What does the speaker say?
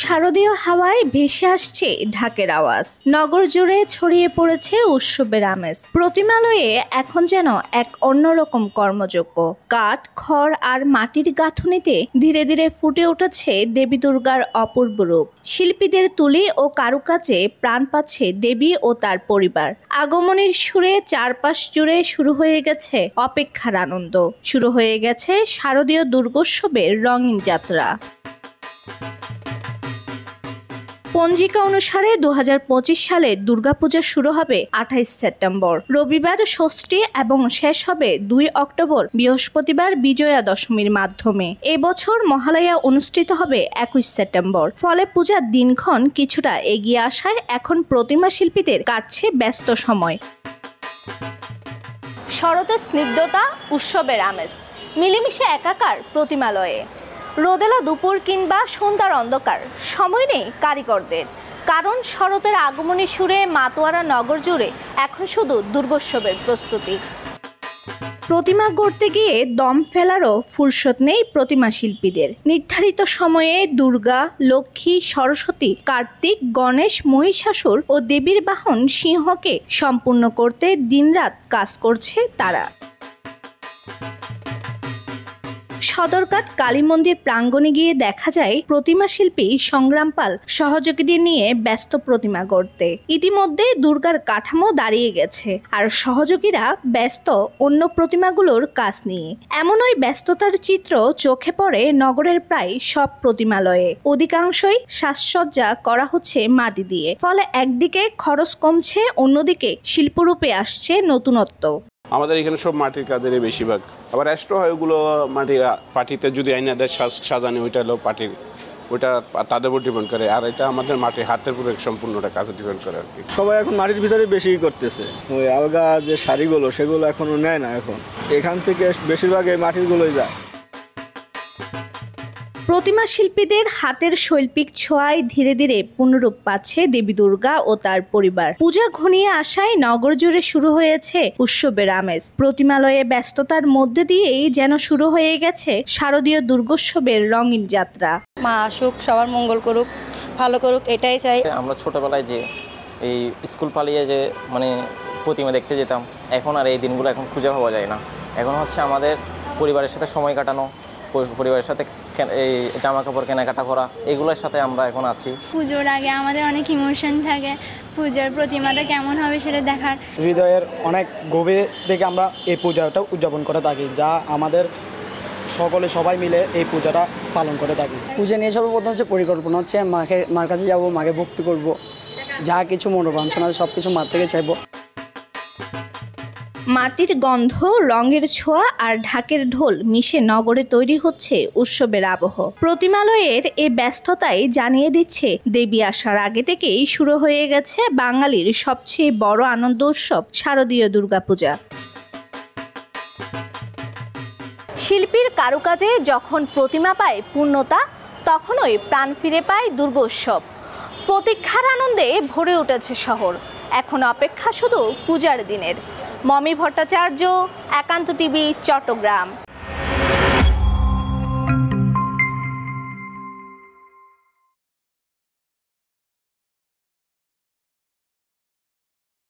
শারদীয় হাওয়ায় ভেসে আসছে ঢাকের আওয়াজ। নগর জুড়ে ছড়িয়ে পড়েছে উৎসবের আমেজ। প্রতিমালয়ে এখন যেন এক অন্যরকম কর্মযজ্ঞ। কাঠ, খড় আর মাটির গাঁথুনিতে ধীরে ধীরে ফুটে উঠেছে দেবী দুর্গার অপূর্ব রূপ। শিল্পীদের তুলি ও কারুকাজে প্রাণ পাচ্ছে দেবী ও তার পরিবার। আগমনের সুরে চারপাশ জুড়ে শুরু হয়ে গেছে অপেক্ষার আনন্দ। শুরু হয়ে গেছে শারদীয় দুর্গোৎসবের রঙিন যাত্রা। পঞ্জিকা অনুসারে 2025 সালে দুর্গাপূজা শুরু হবে 28 সেপ্টেম্বর, রবিবার ষষ্ঠী এবং শেষ হবে 2 অক্টোবর বৃহস্পতিবার বিজয়া দশমীর মাধ্যমে। এবছর মহালয়া অনুষ্ঠিত হবে 21 সেপ্টেম্বর। ফলে পূজার দিনক্ষণ কিছুটা এগিয়ে আসায় এখন প্রতিমা শিল্পীদের কাটছে ব্যস্ত সময়। শরতের স্নিগ্ধতা, উৎসবের আমেজ মিলেমিশে একাকার প্রতিমালয়ে। রোদেলা দুপুর কিংবা সন্ধ্যার অন্ধকার, সময় নেই কারিগরদের। কারণ শরতের আগমনী সুরে মাতোয়ারা নগর জুড়ে এখন শুধু দুর্গোৎসবের প্রস্তুতি। প্রতিমা গড়তে গিয়ে দম ফেলারও ফুরসত নেই প্রতিমা শিল্পীদের। নির্ধারিত সময়ে দুর্গা, লক্ষ্মী, সরস্বতী, কার্তিক, গণেশ, মহিষাসুর ও দেবীর বাহন সিংহকে সম্পূর্ণ করতে দিনরাত কাজ করছে তারা। সদরঘাট কালী মন্দির প্রাঙ্গণে গিয়ে দেখা যায় প্রতিমা শিল্পী সংগ্রাম পাল সহযোগীদের নিয়ে ব্যস্ত প্রতিমা গড়তে। ইতিমধ্যে দুর্গার কাঠামো দাঁড়িয়ে গেছে আর সহযোগীরা ব্যস্ত অন্য প্রতিমাগুলোর কাজ নিয়ে। এমন ওই ব্যস্ততার চিত্র চোখে পড়ে নগরের প্রায় সব প্রতিমালয়ে। অধিকাংশই সাজসজ্জা করা হচ্ছে মাটি দিয়ে। ফলে একদিকে খরচ কমছে, অন্যদিকে শিল্পরূপে আসছে নতুনত্ব। আমাদের এখানে সব মাটির কাজেরই বেশিরভাগ। আবার এক্সট্রা হয় ওগুলো পাটিতে যদি আইনা দেয় সাজানি, ওইটা হলো পাটির, ওইটা তাদের উপর ডিপেন্ড করে। আর এটা আমাদের মাটির হাতের উপরে সম্পূর্ণটা কাজে ডিপেন্ড করে আর কি। সবাই এখন মাটির ভিতরে বেশি করতেছে। ওই আলগা যে শাড়িগুলো সেগুলো এখনো নেয় না। এখন এখান থেকে বেশিরভাগ এই মাটিরগুলোই যায়। প্রতিমা শিল্পীদের হাতের শৈল্পিক ছোঁয়ায় ধীরে ধীরে পুনরূপ পাচ্ছে দেবী দুর্গা ও তার পরিবার। পূজা ঘনিয়ে আসায় নগর জুড়ে শুরু হয়েছে উৎসবের আমেজ। প্রতিমালয়ে ব্যস্ততার মধ্যে দিয়েই যেন শুরু হয়ে গেছে শারদীয় দুর্গোৎসবের রঙিন যাত্রা। মা আসুক, সবার মঙ্গল করুক, ভালো করুক, এটাই চাই। আমরা ছোটবেলায় যে এই স্কুল পালিয়ে যে প্রতিমা দেখতে যেতাম, এখন আর এই দিনগুলো এখন খুঁজে পাওয়া যায় না। এখন হচ্ছে আমাদের পরিবারের সাথে সময় কাটানো, পরিবারের সাথে এই জামা কাপড় কেনাকাটা করা, এগুলোর সাথে আমরা এখন আছি। পুজোর আগে আমাদের অনেক ইমোশন থাকে, পূজার প্রতিমাটা কেমন হবে সেটা দেখার। হৃদয়ের অনেক গভীর থেকে আমরা এই পূজাটা উদযাপন করে থাকি, যা আমাদের সবাই মিলে এই পূজাটা পালন করে থাকি। পূজা নিয়ে সর্বপ্রথম হচ্ছে পরিকল্পনা হচ্ছে মার কাছে যাবো, মাকে ভক্তি করব, যা কিছু মনোবাঞ্ছনা সব কিছু মার থেকে চাইবো। মাটির গন্ধ, রঙের ছোঁয়া আর ঢাকের ঢোল মিশে নগরে তৈরি হচ্ছে উৎসবের আবহ। প্রতিমালয়ের এ ব্যস্ততাই জানিয়ে দিচ্ছে দেবী আসার আগে থেকেই শুরু হয়ে গেছে বাঙালির সবচেয়ে বড় আনন্দ উৎসব শারদীয় দুর্গাপূজা। শিল্পীর কারুকাজে যখন প্রতিমা পায় পূর্ণতা, তখনই প্রাণ ফিরে পায় দুর্গোৎসব। প্রতীক্ষার আনন্দে ভরে উঠেছে শহর। এখন অপেক্ষা শুধু পূজার দিনের। মমি ভট্টাচার্য, একান্ত টিভি, চট্টগ্রাম।